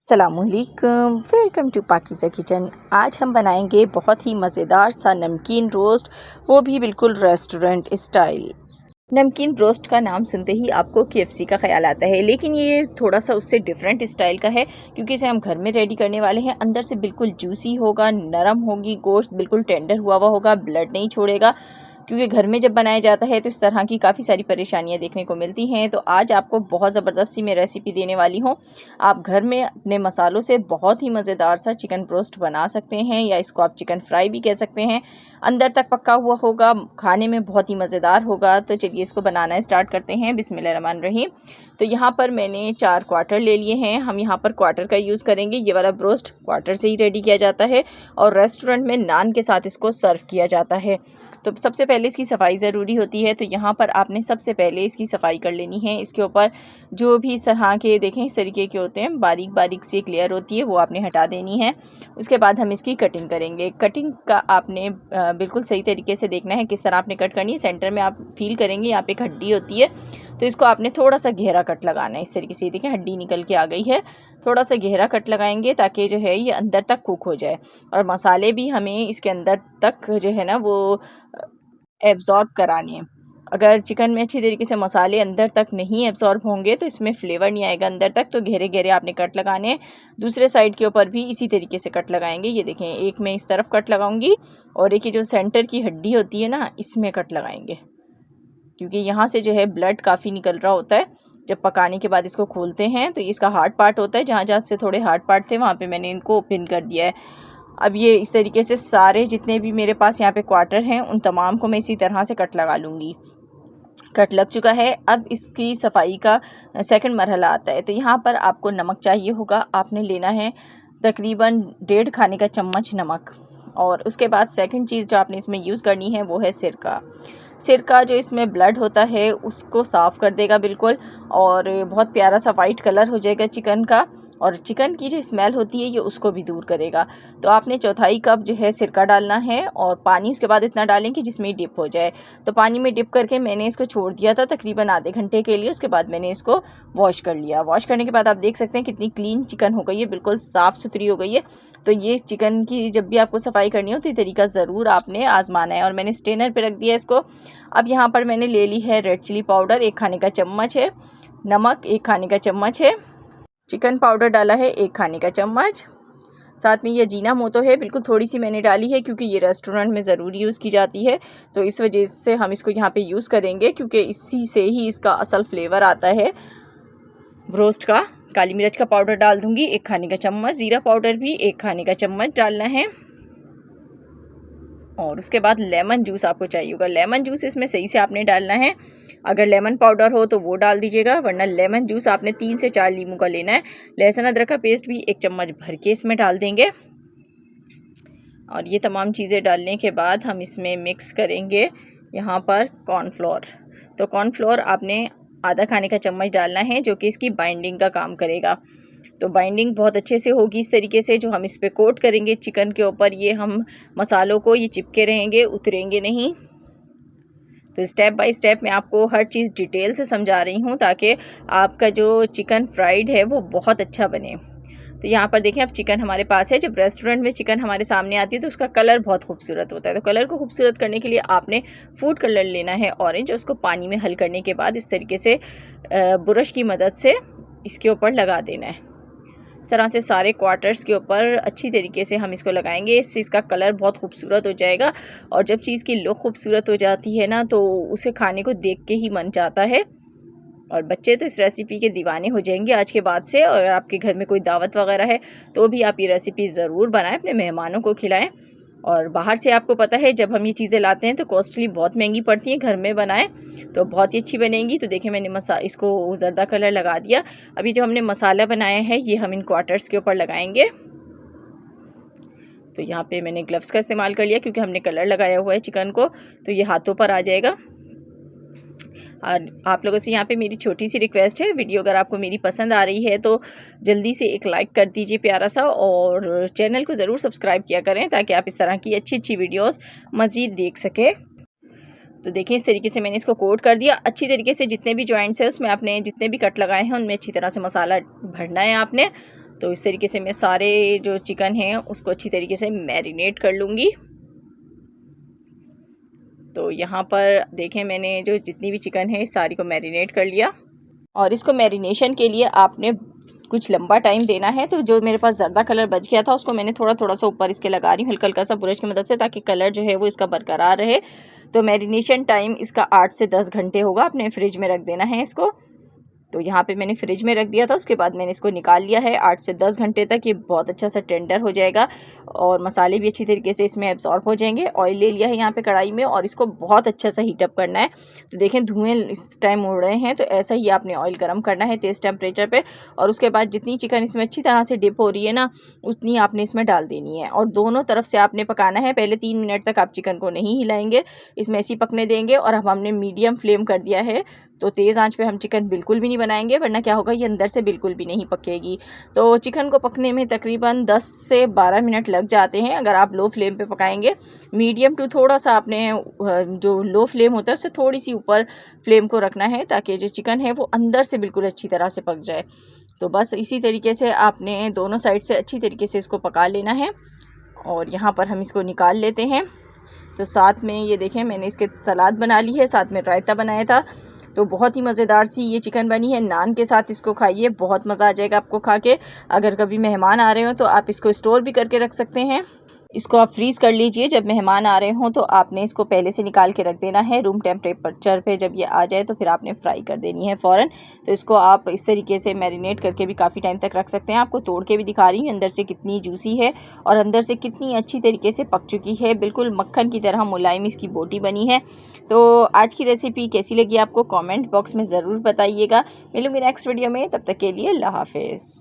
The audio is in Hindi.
अस्सलामुअलैकुम, वेलकम टू पाकीज़ा किचन। आज हम बनाएंगे बहुत ही मज़ेदार सा नमकीन रोस्ट, वो भी बिल्कुल रेस्टोरेंट स्टाइल। नमकीन रोस्ट का नाम सुनते ही आपको केएफसी का ख्याल आता है, लेकिन ये थोड़ा सा उससे डिफरेंट स्टाइल का है क्योंकि इसे हम घर में रेडी करने वाले हैं। अंदर से बिल्कुल जूसी होगा, नरम होगी, गोश्त बिल्कुल टेंडर हुआ हुआ होगा, ब्लड नहीं छोड़ेगा। क्योंकि घर में जब बनाया जाता है तो इस तरह की काफ़ी सारी परेशानियां देखने को मिलती हैं। तो आज आपको बहुत ज़बरदस्ती में रेसिपी देने वाली हूँ। आप घर में अपने मसालों से बहुत ही मज़ेदार सा चिकन ब्रोस्ट बना सकते हैं, या इसको आप चिकन फ्राई भी कह सकते हैं। अंदर तक पक्का हुआ होगा, खाने में बहुत ही मज़ेदार होगा। तो चलिए इसको बनाना स्टार्ट करते हैं। बिस्मिल्लाहिर्रहमानिर्रहीम। तो यहाँ पर मैंने 4 क्वार्टर ले लिए हैं। हम यहाँ पर क्वार्टर का यूज़ करेंगे। ये वाला ब्रोस्ट क्वार्टर से ही रेडी किया जाता है और रेस्टोरेंट में नान के साथ इसको सर्व किया जाता है। तो सबसे पहले इसकी सफाई ज़रूरी होती है। तो यहाँ पर आपने सबसे पहले इसकी सफाई कर लेनी है। इसके ऊपर जो भी इस तरह के देखें इस तरीके के होते हैं, बारीक बारीक सी एक लेयर होती है, वो आपने हटा देनी है। उसके बाद हम इसकी कटिंग करेंगे। कटिंग का आपने बिल्कुल सही तरीके से देखना है किस तरह आपने कट करनी है। सेंटर में आप फील करेंगे यहाँ पे एक हड्डी होती है, तो इसको आपने थोड़ा सा गहरा कट लगाना है। इस तरीके से देखें हड्डी निकल के आ गई है। थोड़ा सा गहरा कट लगाएंगे ताकि जो है ये अंदर तक कुक हो जाए, और मसाले भी हमें इसके अंदर तक जो है ना वो एब्ज़ॉर्ब कराने हैं। अगर चिकन में अच्छी तरीके से मसाले अंदर तक नहीं एब्ज़ॉर्ब होंगे तो इसमें फ़्लेवर नहीं आएगा अंदर तक। तो घेरे घेरे आपने कट लगाने हैं। दूसरे साइड के ऊपर भी इसी तरीके से कट लगाएंगे। ये देखें, एक मैं इस तरफ कट लगाऊंगी और एक ये जो सेंटर की हड्डी होती है ना, इसमें कट लगाएंगे, क्योंकि यहाँ से जो है ब्लड काफ़ी निकल रहा होता है। जब पकाने के बाद इसको खोलते हैं तो इसका हार्ड पार्ट होता है, जहाँ जहाँ से थोड़े हार्ड पार्ट थे वहाँ पे मैंने इनको ओपन कर दिया है। अब ये इस तरीके से सारे जितने भी मेरे पास यहाँ पे क्वार्टर हैं उन तमाम को मैं इसी तरह से कट लगा लूँगी। कट लग चुका है। अब इसकी सफाई का सेकंड मरहला आता है। तो यहाँ पर आपको नमक चाहिए होगा। आपने लेना है तकरीबन 1.5 खाने का चम्मच नमक। और उसके बाद सेकंड चीज़ जो आपने इसमें यूज़ करनी है वो है सिरका। सिरका जो इसमें ब्लड होता है उसको साफ़ कर देगा बिल्कुल, और बहुत प्यारा सा वाइट कलर हो जाएगा चिकन का, और चिकन की जो स्मेल होती है ये उसको भी दूर करेगा। तो आपने 1/4 कप जो है सिरका डालना है, और पानी उसके बाद इतना डालें कि जिसमें डिप हो जाए। तो पानी में डिप करके मैंने इसको छोड़ दिया था तकरीबन आधे घंटे के लिए। उसके बाद मैंने इसको वॉश कर लिया। वॉश करने के बाद आप देख सकते हैं कितनी क्लीन चिकन हो गई है, बिल्कुल साफ़ सुथरी हो गई है। तो ये चिकन की जब भी आपको सफाई करनी हो तो ये तरीका ज़रूर आपने आजमाना है। और मैंने स्ट्रेनर पे रख दिया इसको। अब यहाँ पर मैंने ले ली है रेड चिली पाउडर 1 खाने का चम्मच है, नमक 1 खाने का चम्मच है, चिकन पाउडर डाला है 1 खाने का चम्मच, साथ में ये अजीनामोटो है, बिल्कुल थोड़ी सी मैंने डाली है क्योंकि ये रेस्टोरेंट में ज़रूर यूज़ की जाती है। तो इस वजह से हम इसको यहाँ पे यूज़ करेंगे, क्योंकि इसी से ही इसका असल फ्लेवर आता है ब्रोस्ट का। काली मिर्च का पाउडर डाल दूँगी 1 खाने का चम्मच, ज़ीरा पाउडर भी 1 खाने का चम्मच डालना है। और उसके बाद लेमन जूस आपको चाहिए होगा। लेमन जूस इसमें सही से आपने डालना है। अगर लेमन पाउडर हो तो वो डाल दीजिएगा, वरना लेमन जूस आपने 3 से 4 लीमू का लेना है। लहसुन अदरक का पेस्ट भी 1 चम्मच भर के इसमें डाल देंगे। और ये तमाम चीज़ें डालने के बाद हम इसमें मिक्स करेंगे यहाँ पर कॉर्नफ्लोर। तो कॉर्नफ्लोर आपने आधा खाने का चम्मच डालना है, जो कि इसकी बाइंडिंग का काम करेगा। तो बाइंडिंग बहुत अच्छे से होगी इस तरीके से। जो हम इस पर कोट करेंगे चिकन के ऊपर, ये हम मसालों को ये चिपके रहेंगे, उतरेंगे नहीं। तो स्टेप बाय स्टेप मैं आपको हर चीज़ डिटेल से समझा रही हूँ ताकि आपका जो चिकन फ्राइड है वो बहुत अच्छा बने। तो यहाँ पर देखें अब चिकन हमारे पास है। जब रेस्टोरेंट में चिकन हमारे सामने आती है तो उसका कलर बहुत खूबसूरत होता है। तो कलर को खूबसूरत करने के लिए आपने फूड कलर लेना है ऑरेंज, और उसको पानी में हल करने के बाद इस तरीके से ब्रश की मदद से इसके ऊपर लगा देना है। इस तरह से सारे क्वार्टर्स के ऊपर अच्छी तरीके से हम इसको लगाएंगे। इससे इसका कलर बहुत खूबसूरत हो जाएगा, और जब चीज़ की लुक खूबसूरत हो जाती है ना तो उसे खाने को देख के ही मन चाहता है। और बच्चे तो इस रेसिपी के दीवाने हो जाएंगे आज के बाद से। और आपके घर में कोई दावत वगैरह है तो भी आप ये रेसिपी ज़रूर बनाएं, अपने मेहमानों को खिलाएं। और बाहर से आपको पता है जब हम ये चीज़ें लाते हैं तो कॉस्टली बहुत महंगी पड़ती हैं, घर में बनाएं तो बहुत ही अच्छी बनेंगी। तो देखिए मैंने इसको ज़र्दा कलर लगा दिया। अभी जो हमने मसाला बनाया है ये हम इन क्वार्टर्स के ऊपर लगाएंगे। तो यहाँ पे मैंने ग्लव्स का इस्तेमाल कर लिया क्योंकि हमने कलर लगाया हुआ है चिकन को, तो ये हाथों पर आ जाएगा। और आप लोगों से यहाँ पे मेरी छोटी सी रिक्वेस्ट है, वीडियो अगर आपको मेरी पसंद आ रही है तो जल्दी से एक लाइक कर दीजिए प्यारा सा, और चैनल को ज़रूर सब्सक्राइब किया करें ताकि आप इस तरह की अच्छी अच्छी वीडियोस मज़ीद देख सकें। तो देखिए इस तरीके से मैंने इसको कोट कर दिया अच्छी तरीके से। जितने भी जॉइंट्स हैं उसमें आपने जितने भी कट लगाए हैं उनमें अच्छी तरह से मसाला भरना है आपने। तो इस तरीके से मैं सारे जो चिकन हैं उसको अच्छी तरीके से मैरिनेट कर लूँगी। तो यहाँ पर देखें, मैंने जो जितनी भी चिकन है सारी को मैरिनेट कर लिया। और इसको मैरिनेशन के लिए आपने कुछ लंबा टाइम देना है। तो जो मेरे पास ज़र्दा कलर बच गया था उसको मैंने थोड़ा थोड़ा सा ऊपर इसके लगा रही हूँ हल्का हल्का सा ब्रश की मदद से, ताकि कलर जो है वो इसका बरकरार रहे। तो मैरिनेशन टाइम इसका 8 से 10 घंटे होगा। अपने फ्रिज में रख देना है इसको। तो यहाँ पे मैंने फ्रिज में रख दिया था, उसके बाद मैंने इसको निकाल लिया है 8 से 10 घंटे तक। ये बहुत अच्छा सा टेंडर हो जाएगा और मसाले भी अच्छी तरीके से इसमें एब्जॉर्ब हो जाएंगे। ऑयल ले लिया है यहाँ पे कढ़ाई में और इसको बहुत अच्छा सा हीटअप करना है। तो देखें धुएँ इस टाइम उड़ रहे हैं, तो ऐसा ही आपने ऑयल गर्म करना है तेज़ टेम्परेचर पे। और उसके बाद जितनी चिकन इसमें अच्छी तरह से डिप हो रही है ना, उतनी आपने इसमें डाल देनी है और दोनों तरफ से आपने पकाना है। पहले 3 मिनट तक आप चिकन को नहीं हिलाएंगे, इसमें ऐसे ही पकने देंगे। और अब हमने मीडियम फ्लेम कर दिया है, तो तेज़ आंच पे हम चिकन बिल्कुल भी नहीं बनाएंगे, वरना क्या होगा ये अंदर से बिल्कुल भी नहीं पकेगी। तो चिकन को पकने में तकरीबन 10 से 12 मिनट लग जाते हैं अगर आप लो फ्लेम पे पकाएंगे। मीडियम टू थोड़ा सा आपने जो लो फ्लेम होता है उससे थोड़ी सी ऊपर फ्लेम को रखना है, ताकि जो चिकन है वो अंदर से बिल्कुल अच्छी तरह से पक जाए। तो बस इसी तरीके से आपने दोनों साइड से अच्छी तरीके से इसको पका लेना है। और यहाँ पर हम इसको निकाल लेते हैं। तो साथ में ये देखें मैंने इसके सलाद बना ली है, साथ में रायता बनाया था। तो बहुत ही मज़ेदार सी ये चिकन बनी है। नान के साथ इसको खाइए, बहुत मज़ा आ जाएगा आपको खा के। अगर कभी मेहमान आ रहे हो तो आप इसको स्टोर भी करके रख सकते हैं। इसको आप फ्रीज़ कर लीजिए, जब मेहमान आ रहे हों तो आपने इसको पहले से निकाल के रख देना है रूम टेम्परेचर पे। जब ये आ जाए तो फिर आपने फ्राई कर देनी है फ़ौरन। तो इसको आप इस तरीके से मैरिनेट करके भी काफ़ी टाइम तक रख सकते हैं। आपको तोड़ के भी दिखा रही हूँ अंदर से कितनी जूसी है और अंदर से कितनी अच्छी तरीके से पक चुकी है, बिल्कुल मक्खन की तरह मुलायम इसकी बोटी बनी है। तो आज की रेसिपी कैसी लगी आपको कॉमेंट बॉक्स में ज़रूर बताइएगा। मिलूँगी नेक्स्ट वीडियो में, तब तक के लिए अल्लाह हाफिज़।